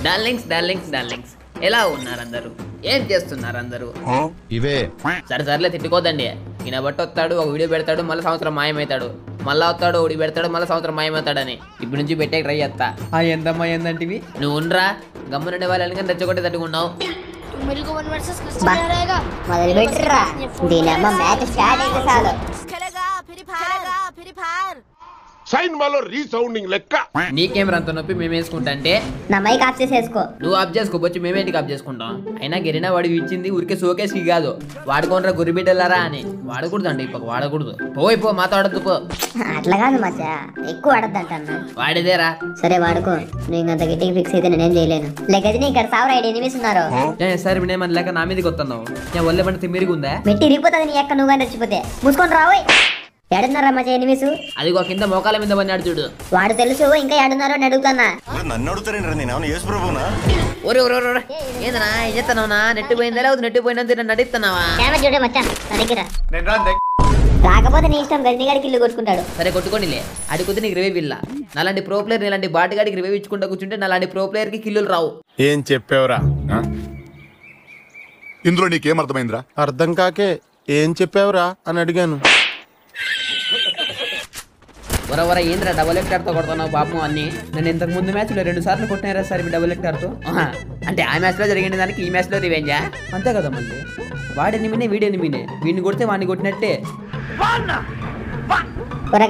Darlings darlings darlings ఎలా ఉన్నారు అందరూ? ఏం చేస్తున్నారు అందరూ? ఇవే సరే సర్లే తిట్టుకోదండి. ఈయన బట్టి వస్తాడు, ఒక వీడియో పెడతాడు, మళ్ళీ సంవత్సరం మాయమవుతాడు, మళ్ళీ వస్తాడు ఒకటి పెడతాడు, మళ్ళీ సంవత్సరం మాయమవుతాడని ఇప్పుడు నుంచి పెట్టే ట్రై చేస్తా. ఎంతమ్మా ఏందంటివి నువ్వు ఉండరా గమ్మునుండే వాళ్ళని కానీ రెచ్చగొట్టే తట్టుకున్నావు. నీకేం రంత నొప్పి మేము వేసుకుంటా అంటే నా మైక్ ఆఫ్ చేసేసుకో. నువ్వు ఆఫ్ చేసుకోవచ్చు, మేమేంటికి ఆఫ్ చేసుకుంటాం? అయినా గెరినా వాడికి ఇచ్చింది ఊరికే షోకేస్కి కాదు, వాడుకోనరా గురిబిడ్డలారా అని. వాడకూడదు అండి, ఇప్పుడు వాడకూడదు. పోయిపో మాట్లాడద్దు పో. అట్లా కాదు మచ్చా, ఎక్కువ ఆడద్దంట. వాడేదేరా. సరే వాడుకో, నువ్వు అంత గట్టిగా ఫిక్స్ అయితే నేనేం చేయలేను. లేకది ఇక్కడ సావరా ఎనిమిస్ ఉన్నారు. సరే వినేమని లేక నా మీదకి వస్తున్నావు. నేను ఒళ్ళే పంట తిమ్మిరిగి ఉందా? మెట్టి ఇరిగిపోతుంది నీ ఎక్క నువ్వు రెచ్చిపోతే. మూసుకొని రావోయ్. ఏడున్నారా మచ్చా ఎనిమిస్? అదిగో కింద మోకాల మీద పడినాడు చూడు. వాడు తెలుసు, ఇంకా ఏడున్నారో అని అడుగుతున్నా. ఏందనా ఏం చేస్తున్నావునా? నెట్టు పోయిందా లేకపోతే నెట్టు పోయినంత నడుస్తున్నావా? చూడే మచ్చా రాకపోతే నీ ఇష్టం, గజనీగాడికి ఇల్లు కొట్టుకుంటాడు. సరే కొట్టుకోనిలే, అడుగుతే నీకు రివైవ్ ఇల్లా. నాలాంటి ప్రో ప్లేయర్ నీలాంటి బాటిగాడికి రివైవ్ ఇచ్చుకుంటా కూర్చుంటే నాలాంటి ప్రో ప్లేయర్ కి కిల్లులు రావు. ఏం చెప్పావురా? ఇందులో నీకేం అర్థమైందిరా? అర్థం కాకే ఏం చెప్పావురా అని అడిగాను. వరవర ఏంద్రా డబుల్ ఎక్టార్తో కొడుతున్నావు పాపం అన్ని? నేను ఇంతకు ముందు మ్యాచ్లో 2 సార్లు కొట్టినారా సార్ మీ డబుల్ ఎక్టార్తో? అంటే ఆ మ్యాచ్లో జరిగిన దానికి ఈ మ్యాచ్లో రివెంజా? అంతే కదా మళ్ళీ. వాడిని మినే వీడిని మినే, వీడిని కొడితే వాడిని కొట్టినట్టే.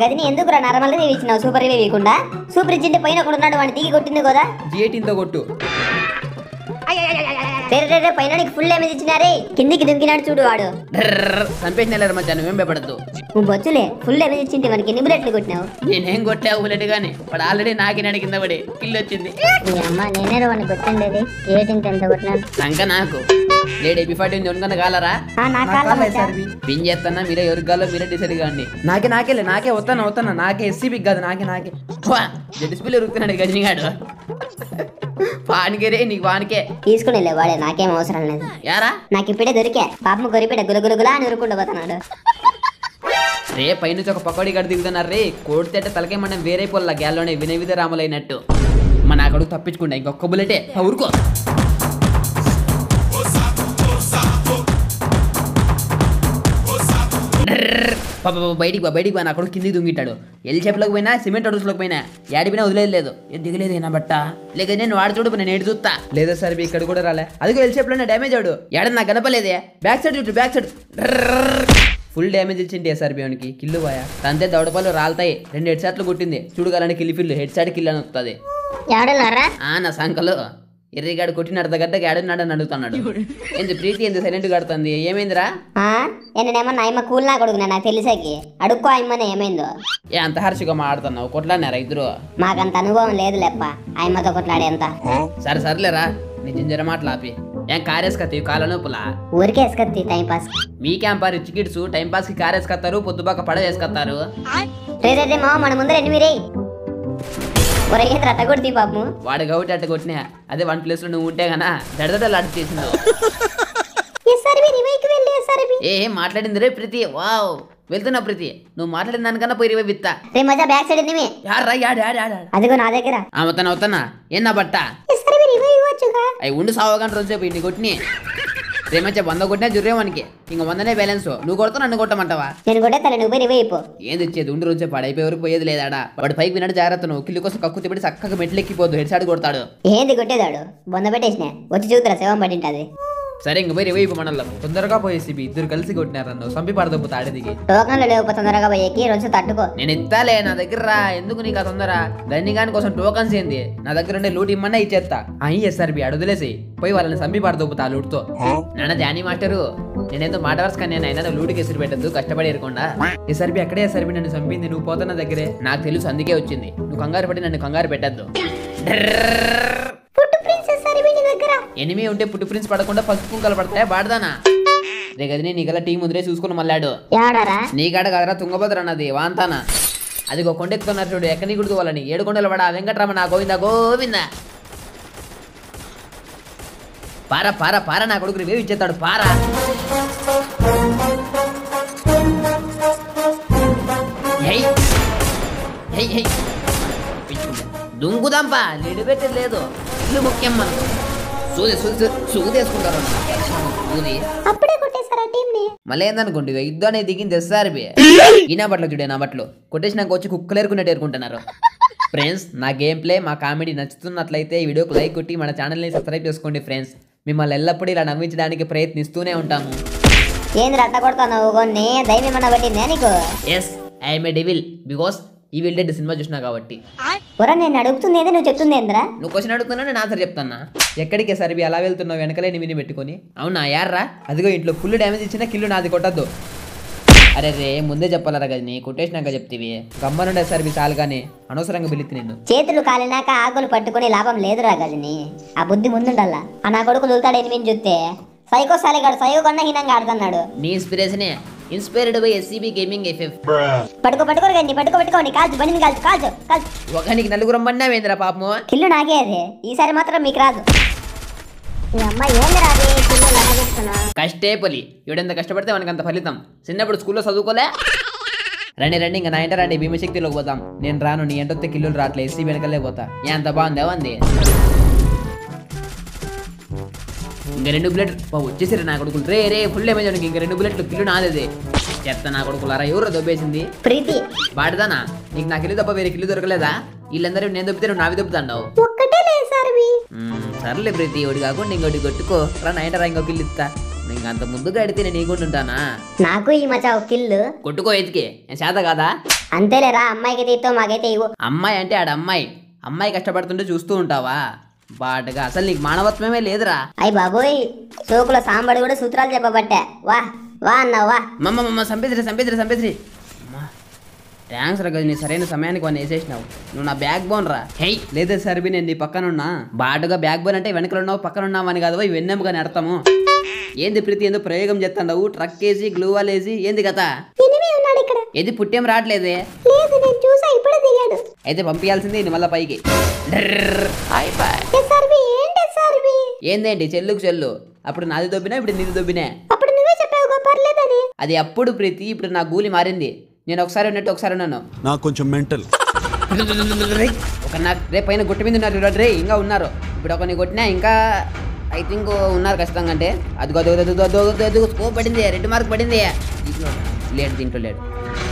గదిని ఎందుకు రా నార్మల్ రివ్యూ ఇచ్చినావు? సూపర్ రివ్యూ ఇవ్వకుండా సూపర్ ఇచ్చింటే పైన ఒకడు ఉన్నాడు, వాడిని దిగి కొట్టింది కదా. G18తో కొట్టు. పైన ఫుల్ డ్యామేజ్ ఇచ్చినారే, కిందికి దుంకినాడు చూడు వాడు. చంపేసినారు మధ్య, నువ్వేం భయపడద్దు. నువ్వు బొచ్చులే ఫుల్ డ్యామేజ్ ఇచ్చింటే మనకి ఎన్ని బుల్లెట్లు కొట్టినావు? నేనేం కొట్టావు బుల్లెట్ గానీ, వాడు ఆల్రెడీ నాకినాడు కింద పడి కిల్ వచ్చింది. అమ్మ నేనే వాడిని కొట్టండి. ఎంత కొట్టినాను సంక నాకు లేడీ బిఫార్టీ ఉంది కాలరా పిన్ చేస్తానా? మీరే ఎవరికి కాలో మీరే డిసైడ్ కాండి. నాకే వస్తానా నాకే ఎస్సీబీ కాదు, నాకే జడ్స్పీలు ఉరుకుతున్నాడు గజనీగాడు. పానికే నీకు వానికే తీసుకుని వాడే, నాకేం అవసరం లేదు. యారా నాకు ఇప్పుడే దొరికా పాపం గొరిపేట గులగులగులా అని ఉరుకుండా పోతున్నాడు. రే పైనుంచి ఒక పకోడీ గడి దిగుతున్నారు రే. కొడితే తలకే మనం వేరే పొల్ల గ్యాల్లోనే వినవిధ రాములైనట్టు. మన అక్కడికి తప్పించుకుంటా ఇంకొక బుల్లెటే ఊరుకో. బయటికి పోయినా అక్కడ కిందికి దుంగిట్టాడు. ఎల్ షేప్లోకి పోయినా సిమెంట్ అడుగులోకి పోయినా యాడిపోయినా వదిలేదు. దిగలేదు ఏనా బట్ట లేక నేను వాడు చూడు నేను ఏడు చూస్తా. లేదా సార్ ఇక్కడ కూడా రాలే. అదిగో ఎల్ షేప్లోనే డ్యామేజ్ ఆడు ఏడని నాకు కనపలేదే. బ్యాక్ సైడ్ చూడు, బ్యాక్ సైడ్ ఫుల్ డ్యామేజ్ ఇచ్చింది ఎస్ఆర్బికి. కిల్లు పోయా తంతే దౌడపాలు రాలతాయి. 2 హెడ్ షాట్లు కొట్టింది చూడుగాలని కిల్ ఫిల్ హెడ్ షాట్ కిల్ అని వస్తుంది. నా సంకలు ఎర్రిగాడు కొట్టిన అర్ధగడ్డకి ఆడున్నాడని అడుగుతున్నాడు. ఏంది ప్రీతి ఎందుకు సైలెంట్ కడుతుంది? ఏమైందిరా? ఏమన్నా కూల్నా కొడుకున్నా నాకు తెలిసాకి అడుక్కో అమ్మనే ఏమైందో. అంత హర్షిగా మాట్లాడుతున్నావు? కొట్లాడినారా ఇద్దరు? మాకంత అనుభవం లేదు లేప్ప ఆయమ్మతో కొట్లాడేంత. సర్లేరా నీ జింజర మాటలు ఆపి. ఏం కారేసుకత్తి కాళ్ళ నొప్పులా? ఊరికే వేసుకత్తి టైం పాస్. మీకేంపా రిచ్ కిడ్స్ టైం పాస్ కి కారేసుకత్తారు, పొద్దుబాక పడ వేసుకొస్తారు. మన ముందర ఎన్ని రే కొట్టి పాపము వాడు గౌటి అట్ట కొట్టినా అదే 1 ప్లేస్ లో నువ్వు ఉంటే గనా దడదడలు అడ్డు చేసింది. ఏం మాట్లాడింది రే ప్రీతి? వావ్ వెళ్తున్నా ప్రీతి, నువ్వు మాట్లాడిన దానికన్నా పోయి రివైవ్ ఇస్తా. అదిగో నా దగ్గర అవుతానా ఏనా బట్ట అవి ఉండి సావగానే రోజుసేపు ఇంటి కొట్టిని రేమంచి 100 కొట్టినా జుర్రేవానికి ఇంక 100నే బ్యాలెన్స్. నువ్వు కొడతా నన్ను కొట్టమంటావా? నేను కొట్టేస్తాను, నువ్వు పోయి రివైవ్ అయిపో. ఏంది ఇచ్చేది ఉండి రోజు పడైపోయే వరకు పోయేది లేదాడా. వాడు పైకి విన్నాడు జాగ్రత్త. నువ్వు కిల్లు కోసం కక్కు తిప్పి చక్కగా మెట్లెక్కిపోద్దు, హెడ్ షాట్ కొడతాడు. ఏంది కొట్టేదాడు? బొంద పెట్టేసిన వచ్చి చూద్దరా శవం పడింటది. సరే ఇంక పోయి రివైవ్ మనల్లో తొందరగా పోయేసి ఇద్దరు కలిసి కొట్టినారన్ను సంపి పడదప్పు తాడదికి. టోకన్లు లేవు తొందరగా పోయేకి రోజు తట్టుకో. నేను ఇస్తాలే, నా దగ్గర రా. ఎందుకు నీకు ఆ తొందర? ధన్యగాని కోసం టోకన్స్ ఏంది? నా దగ్గర ఉండే లూట్ ఇమ్మన్నా ఇచ్చేస్తా. అయ్యి ఎస్ఆర్బి అడుగులేసి పోయి వాళ్ళని సంపి పడదప్పుతా లూట్తో. నాన్న జానీ మాస్టరు నేనేందో మాట వరుస కానీ అయినా లూటుకి ఎసురు పెట్టద్దు, కష్టపడి ఎరకుండా. ఎస్ఆర్బి ఎక్కడే ఎస్ఆర్బి నన్ను చంపింది? నువ్వు పోతున్న దగ్గరే నాకు తెలుసు, అందుకే వచ్చింది. నువ్వు కంగారు పడి నన్ను కంగారు పెట్టద్దు. ఎనిమి ఉంటే పుట్టు ప్రిన్స్ పడకుండా పసుపు కుంకలు పడతాయా బాడదానా? రే గదిని నీకల్లా టీం ముందరే చూసుకుని మళ్ళాడు. నీకాడ కదరా తుంగభద్ర అన్నది వాంతానా. అదిగో కొండెక్కుతున్నారు చూడు, ఎక్కడి గుర్తు వాళ్ళని 7 కొండలు పడా వెంకటరమణ గోవిందా గోవిందా. పారా పారా పారా, నా కొడుకు రివ్యూ ఇచ్చేస్తాడు పారా. దుంకుదాంపా లిడి పెట్టేది లేదు. కిల్లు ముఖ్యం మనకు. సూదేసుకుంటారు సూది. అప్పుడే కొట్టేశారా టీం ని? మళ్ళీ ఏందనుకోండి యుద్ధాన్ని దిగింది తెస్తారు ఈ నా బట్టలు చూడే నా బట్టలు కొట్టేసినాక వచ్చి కుక్కలేరుకున్నట్టు ఏరుకుంటున్నారు. ఫ్రెండ్స్ నా గేమ్ ప్లే మా కామెడీ నచ్చుతున్నట్లయితే ఈ వీడియోకి లైక్ కొట్టి మన ఛానల్ని సబ్స్క్రైబ్ చేసుకోండి ఫ్రెండ్స్. మిమ్మల్ని ఎల్లప్పుడూ ఇలా నవ్వించడానికి ప్రయత్నిస్తూనే ఉంటాము. ఏంది అట్ట కొడతావు కొన్ని దైవం ఏమన్నా పట్టిందా నీకు? Yes I'm a devil because Evil Dead cinema చూసినా కాబట్టి. ఒరా నేను అడుగుతుంది ఏంది నువ్వు చెప్తుంది ఏంద్రా? నువ్వు క్వశ్చన్ అడుగుతున్నా నేను ఆన్సర్ చెప్తానా. ఎక్కడికే సరిబి అలా వెళ్తున్నావు వెనకలే విని పెట్టుకొని. అవునా యార్రా అదిగో ఇంట్లో ఫుల్ డ్యామేజ్ ఇచ్చినా కిల్లు నాది కొట్టద్దు. అరే రే ముందే చెప్పాలరా గదిని కొట్టేసినాక చెప్తివి గమ్మనుండే సరిబి చాలు కానీ అనవసరంగా పిలిచి నిన్ను. చేతులు కాలినాక ఆకులు పట్టుకుని లాభం లేదురా గజని. ఆ బుద్ధి ముందుండల్లా. ఆ నా కొడుకు దొరుకుతాడు ఎనిమిది చూస్తే సైకో సాలిగాడు సైకో కన్నా హీనంగా ఆడుతున్నాడు. నీ ఇన్స్పిరేషనే inspired by SCB gaming FF. పట్టుకోరు గండి పట్టుకోండి కాల్చు బండిని కాల్చు. ఒకనికి నలుగురం పడినావేంద్రా పాపము. కిల్లు నాకే అదే ఈసారి మాత్రం మీకు రాదు. ఈ అమ్మాయి ఏంది రాదు కిల్లు లాగేస్తున్నా. కష్టే పొలి ఎవడెంత కష్టపడితే మనకి అంత ఫలితం. చిన్నప్పుడు స్కూల్లో చదువుకోలే. రండి ఇంకా నా ఎంట రండి భీమశక్తిలోకి పోతాం. నేను రాను నీ ఎంటొత్తే కిల్లులు రావట్లే ఎస్సీ వెనకలే పోతా. ఎంత బాగుంది అవంది. ఇంకా 2 బుల్లెట్లు వచ్చేసారు నా కొడుకులు. రే ఫుల్ డ్యామేజ్ అవడానికి ఇంకా 2 బుల్లెట్లు కిల్లు నాదే. చెత్త నా కొడుకులారా ఎవరు దొబ్బేసింది? ప్రీతి బాడదానా నీకు నా కిల్లు తప్ప వేరే కిల్లు దొరకలేదా? వీళ్ళందరూ నేను దొబ్బితే నువ్వు నావి దొబ్బుతాండావు. ఒక్కటే లేదు సార్వి. సర్లే ప్రీతి ఒకటి కాకుండా ఇంకోటి కొట్టుకో రా నైంటరా ఇంకో కిల్లు ఇస్తా. ఇంక అంత ముందుగా అడితే నేను నీకుంటుంటానా? నాకు ఈ మచ్చా ఒక కిల్లు కొట్టుకో ఎతికే చేత కాదా? అంతేలేరా అమ్మాయికి తీతో మాకైతే ఇవ్వు. అమ్మాయి అంటే ఆడ అమ్మాయి కష్టపడుతుంటే చూస్తూ ఉంటావా? బాటగా అసలు నీకు మానవత్వమే లేదురా. అయ్యి బాబోయ్ సోకుల సాంబడు కూడా సూత్రాలు చెప్పబట్టే. వా అన్నా వా. మమ్మ సంపేద్రి థ్యాంక్స్ రా నీ సరైన సమయానికి వాడిని వేసేసినావు. నువ్వు నా బ్యాక్ బోన్ రా. హెయ్ లేదా సర్బి నేను నీ పక్కనున్నా. బాటుగా బ్యాక్ బోన్ అంటే వెనకలున్నావు పక్కనున్నావు అని కాదు ఇవన్నీ కానీ అర్థము. ఏంది ప్రీతి ఏందో ప్రయోగం చేస్తాండవు ట్రక్ వేసి గ్లూవాల్ వేసి ఏంది కథ? ఏది పుట్టేం రావట్లేదే. అయితే పంపించాల్సింది నేను మళ్ళీ పైకి. ఏందేంటి చెల్లుకు చెల్లు అప్పుడు నాది దొబ్బినా ఇప్పుడు నీది దొబ్బినా. అది అప్పుడు ప్రీతి ఇప్పుడు నా గూలి మారింది. నేను ఒకసారి ఉన్నట్టు ఒకసారి ఉన్నాను. నాకు కొంచెం మెంటల్. ఒక నాకు రేపు పైన గుట్ట మీద ఉన్నారు రే ఇంకా ఉన్నారు. ఇప్పుడు ఒకరిని కొట్టినా ఇంకా ఐ థింక్ ఉన్నారు ఖచ్చితంగా. అంటే అది స్కోప్ పడింది 2 మార్క్ పడింది. దీంట్లో లేడు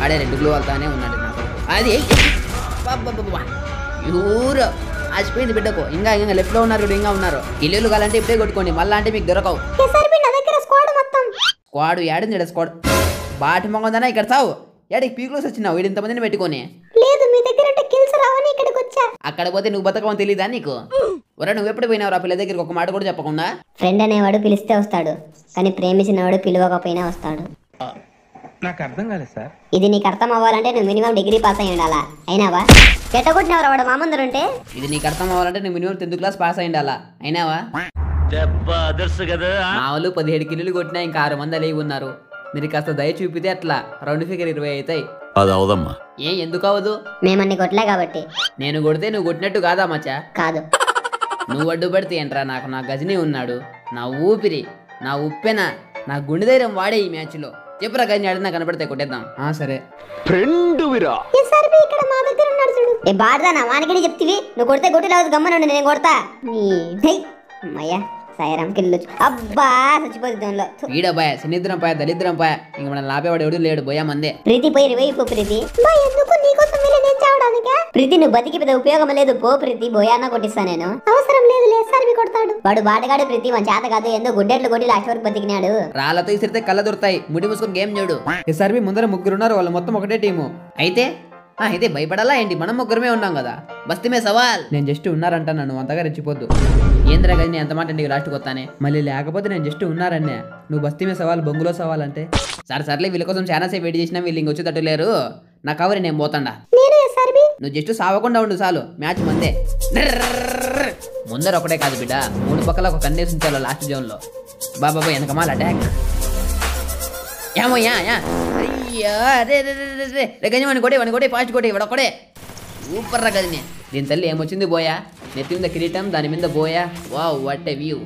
ఆడే 2 గ్లో వెళ్తానే ఉన్నాడు నాకు. అది ఊరు ఆసిపోయింది బిడ్డకు. ఇంకా లెఫ్ట్ లో ఉన్నారు ఇంకా ఉన్నారు. ఇల్లు కాలంటే ఇప్పుడే కొట్టుకోండి మళ్ళా అంటే మీకు దొరకవు. స్క్వాడ్ ఏడుంది స్క్వాడ్ బాటి మొంగందనా ఇక్కడ చావు ఏడికి పీకులోసి వచ్చినావు వీడు ఇంతమందిని పెట్టుకొని. అక్కడ పోతే నువ్వు బతకమని తెలీదా నీకు? ఒరా నువ్వు ఎప్పుడు పోయినావు రా పిల్ల దగ్గరికి ఒక మాట కూడా చెప్పకుండా? ఫ్రెండ్ అనేవాడు పిలిస్తే వస్తాడు కానీ ప్రేమించినవాడు పిలవకపోయినా వస్తాడు. నాకు అర్థం కాలేదు సార్. ఇది నీకు అర్థం అవ్వాలంటే నువ్వు మినిమం డిగ్రీ పాస్ అయ్యి ఉండాలా. అయినావా? ఎట్టగొట్టినవరా వాడు మా ముందరుంటే? ఇది నీకు అర్థం అవ్వాలంటే నువ్వు మినిమం 10th క్లాస్ పాస్ అయ్యి ఉండాలా. అయినావా? మా వాళ్ళు 17 కిల్లులు కొట్టినా ఇంకా 6 మంది అలిగి ఉన్నారు. మీరు కాస్త దయ చూపితే అట్లా రౌండ్ ఫిగర్ 20 అవుతాయి. అది అవదమ్మా. ఎందుకు అవదు? మేమన్ని కొట్టలే కాబట్టి. నేను కొడితే నువ్వు కొట్టినట్టు కాదా మచ్చా? కాదు. నువ్వు అడ్డుపడితే ఏంట్రా? నాకు నా గజని ఉన్నాడు, నా ఊపిరి, నా ఉప్పెన, నా గుండె ధైర్యం వాడే ఈ మ్యాచ్ లో. చెప్పురా గజని ఆడినా కనపడితే కొట్టేద్దాం. సరే ఫ్రెండ్ విరా బాడదానా వానికి చెప్తివి నువ్వు కొడితే కొట్టి రాదు గమ్మనండి నేను కొడతా. అమ్మయ్యా సాయిరామ్ కిల్లు అబ్బా చచ్చిపోతుంది దానిలో. ఈడబాయ శనిద్రం పాయ దరిద్రం పాయ ఇంక మనం లాపేవాడు ఎవడు లేడు పోయా మందే. ప్రీతి పోయి రివైపు ప్రీతి ప్రీతి నువ్వు బతికి పెద్ద ఉపయోగం లేదు పో ప్రీతి బోయాన్న కొట్టిస్తా నేను. అవసరం లేదు లేదు కొడతాడు వాడు బాటగాడు ప్రీతి మన చేత కాదు ఎందుకు గుడ్డెట్లు కొట్టి లాస్ట్ వరకు బతికినాడు. రాళ్ళతో ఇసిరితే కళ్ళ దొరుకుతాయి ముడి మూసుకొని గేమ్ చూడు. ఈసారి ముందర 3 ఉన్నారు వాళ్ళు మొత్తం ఒకటే టీము. అయితే భయపడాలా ఏంటి? మనం 3 ఉన్నాం కదా. బస్తీమే సవాల్. నేను జస్ట్ ఉన్నారంట నన్ను అంతగా రెచ్చిపోద్దు. ఏంద్రా గది నేను ఎంత మాట నీకు లాస్ట్కి వస్తానే మళ్ళీ లేకపోతే నేను జస్ట్ ఉన్నారన్నే. నువ్వు బస్తీమే సవాల్ బొంగులో సవాల్ అంటే సర్లే వీళ్ళ కోసం చాలా సేపు వెయిట్ చేసినా వీళ్ళు ఇంకొచ్చేటట్టు లేరు. నా కవరి నేను పోతాడా. నువ్వు జస్ట్ సావకుండా ఉండు చాలు మ్యాచ్ మందే. ముందర ఒకటే కాదు బిడ్డ 3 పక్కల ఒక కన్నేసి ఉంచాలో లాస్ట్ జోన్ లో. బాబా వెనకమాల అటాక్ ఏమోయ్యా అయ్యా రే గజని కొడే ఫాస్ట్ కొడే ఇవ్వడొక్కడే సూపర్ రా గజని. దీని తల్లి ఏమొచ్చింది బోయా నెత్తి మీద కిరీటం దాని మీద buoy. Wow what a view.